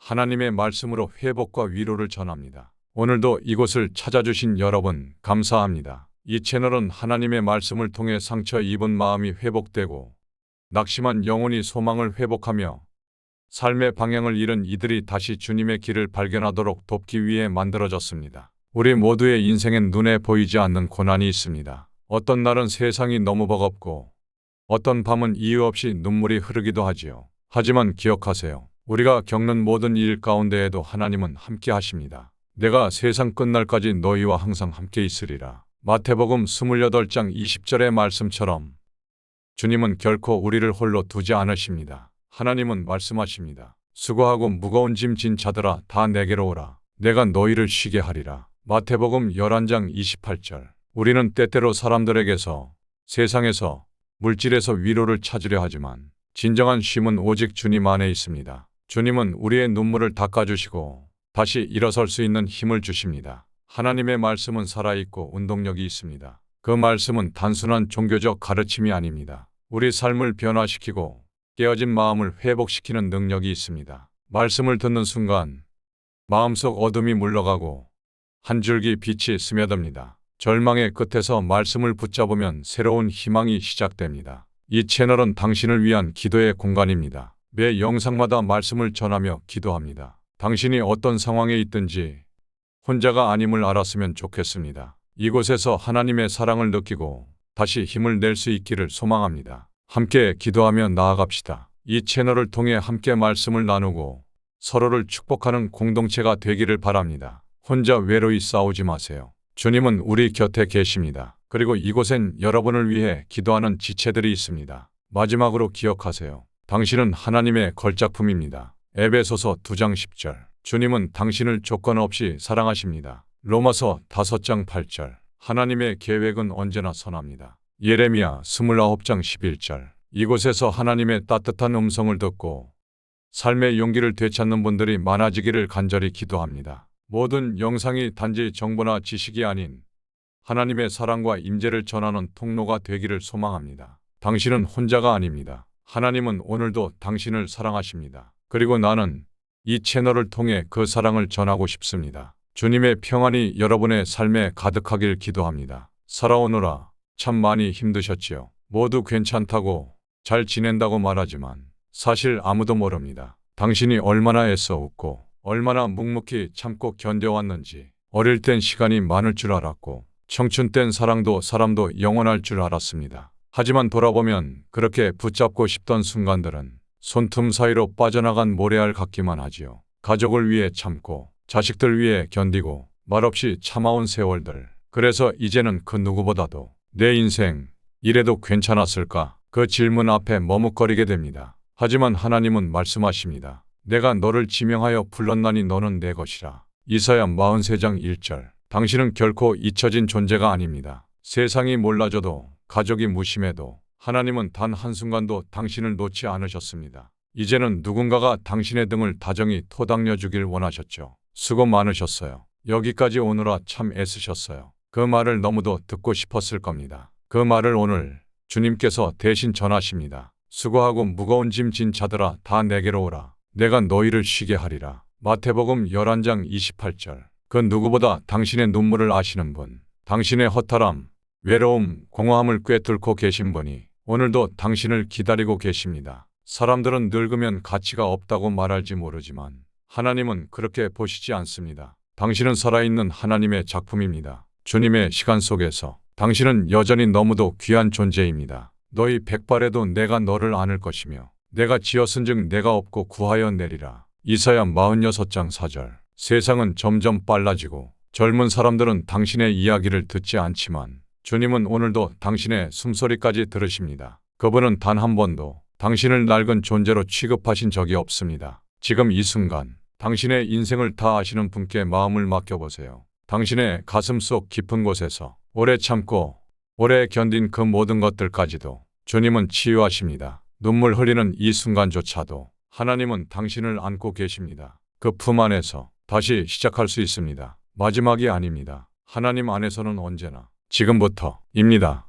하나님의 말씀으로 회복과 위로를 전합니다. 오늘도 이곳을 찾아주신 여러분 감사합니다. 이 채널은 하나님의 말씀을 통해 상처 입은 마음이 회복되고 낙심한 영혼이 소망을 회복하며 삶의 방향을 잃은 이들이 다시 주님의 길을 발견하도록 돕기 위해 만들어졌습니다. 우리 모두의 인생엔 눈에 보이지 않는 고난이 있습니다. 어떤 날은 세상이 너무 버겁고 어떤 밤은 이유 없이 눈물이 흐르기도 하지요. 하지만 기억하세요. 우리가 겪는 모든 일 가운데에도 하나님은 함께 하십니다. 내가 세상 끝날까지 너희와 항상 함께 있으리라. 마태복음 28장 20절의 말씀처럼 주님은 결코 우리를 홀로 두지 않으십니다. 하나님은 말씀하십니다. 수고하고 무거운 짐 진 자들아 다 내게로 오라. 내가 너희를 쉬게 하리라. 마태복음 11장 28절. 우리는 때때로 사람들에게서 세상에서 물질에서 위로를 찾으려 하지만 진정한 쉼은 오직 주님 안에 있습니다. 주님은 우리의 눈물을 닦아주시고 다시 일어설 수 있는 힘을 주십니다. 하나님의 말씀은 살아있고 운동력이 있습니다. 그 말씀은 단순한 종교적 가르침이 아닙니다. 우리 삶을 변화시키고 깨어진 마음을 회복시키는 능력이 있습니다. 말씀을 듣는 순간 마음속 어둠이 물러가고 한 줄기 빛이 스며듭니다. 절망의 끝에서 말씀을 붙잡으면 새로운 희망이 시작됩니다. 이 채널은 당신을 위한 기도의 공간입니다. 매 영상마다 말씀을 전하며 기도합니다. 당신이 어떤 상황에 있든지 혼자가 아님을 알았으면 좋겠습니다. 이곳에서 하나님의 사랑을 느끼고 다시 힘을 낼 수 있기를 소망합니다. 함께 기도하며 나아갑시다. 이 채널을 통해 함께 말씀을 나누고 서로를 축복하는 공동체가 되기를 바랍니다. 혼자 외로이 싸우지 마세요. 주님은 우리 곁에 계십니다. 그리고 이곳엔 여러분을 위해 기도하는 지체들이 있습니다. 마지막으로 기억하세요. 당신은 하나님의 걸작품입니다. 에베소서 2장 10절. 주님은 당신을 조건 없이 사랑하십니다. 로마서 5장 8절. 하나님의 계획은 언제나 선합니다. 예레미야 29장 11절. 이곳에서 하나님의 따뜻한 음성을 듣고 삶의 용기를 되찾는 분들이 많아지기를 간절히 기도합니다. 모든 영상이 단지 정보나 지식이 아닌 하나님의 사랑과 임재를 전하는 통로가 되기를 소망합니다. 당신은 혼자가 아닙니다. 하나님은 오늘도 당신을 사랑하십니다. 그리고 나는 이 채널을 통해 그 사랑을 전하고 싶습니다. 주님의 평안이 여러분의 삶에 가득하길 기도합니다. 살아오느라 참 많이 힘드셨지요. 모두 괜찮다고 잘 지낸다고 말하지만 사실 아무도 모릅니다. 당신이 얼마나 애써 웃고 얼마나 묵묵히 참고 견뎌왔는지. 어릴 땐 시간이 많을 줄 알았고 청춘 땐 사랑도 사람도 영원할 줄 알았습니다. 하지만 돌아보면 그렇게 붙잡고 싶던 순간들은 손틈 사이로 빠져나간 모래알 같기만 하지요. 가족을 위해 참고 자식들 위해 견디고 말없이 참아온 세월들. 그래서 이제는 그 누구보다도 내 인생 이래도 괜찮았을까? 그 질문 앞에 머뭇거리게 됩니다. 하지만 하나님은 말씀하십니다. 내가 너를 지명하여 불렀나니 너는 내 것이라. 이사야 43장 1절. 당신은 결코 잊혀진 존재가 아닙니다. 세상이 몰라줘도 가족이 무심해도 하나님은 단 한순간도 당신을 놓지 않으셨습니다. 이제는 누군가가 당신의 등을 다정히 토닥여 주길 원하셨죠. 수고 많으셨어요. 여기까지 오느라 참 애쓰셨어요. 그 말을 너무도 듣고 싶었을 겁니다. 그 말을 오늘 주님께서 대신 전하십니다. 수고하고 무거운 짐 진 자들아 다 내게로 오라. 내가 너희를 쉬게 하리라. 마태복음 11장 28절. 그 누구보다 당신의 눈물을 아시는 분, 당신의 허탈함, 외로움, 공허함을 꿰뚫고 계신 분이 오늘도 당신을 기다리고 계십니다. 사람들은 늙으면 가치가 없다고 말할지 모르지만 하나님은 그렇게 보시지 않습니다. 당신은 살아있는 하나님의 작품입니다. 주님의 시간 속에서 당신은 여전히 너무도 귀한 존재입니다. 너희 백발에도 내가 너를 안을 것이며 내가 지었은즉 내가 업고 구하여 내리라. 이사야 46장 4절. 세상은 점점 빨라지고 젊은 사람들은 당신의 이야기를 듣지 않지만 주님은 오늘도 당신의 숨소리까지 들으십니다. 그분은 단 한 번도 당신을 낡은 존재로 취급하신 적이 없습니다. 지금 이 순간 당신의 인생을 다 아시는 분께 마음을 맡겨보세요. 당신의 가슴속 깊은 곳에서 오래 참고 오래 견딘 그 모든 것들까지도 주님은 치유하십니다. 눈물 흘리는 이 순간조차도 하나님은 당신을 안고 계십니다. 그 품 안에서 다시 시작할 수 있습니다. 마지막이 아닙니다. 하나님 안에서는 언제나 지금부터입니다.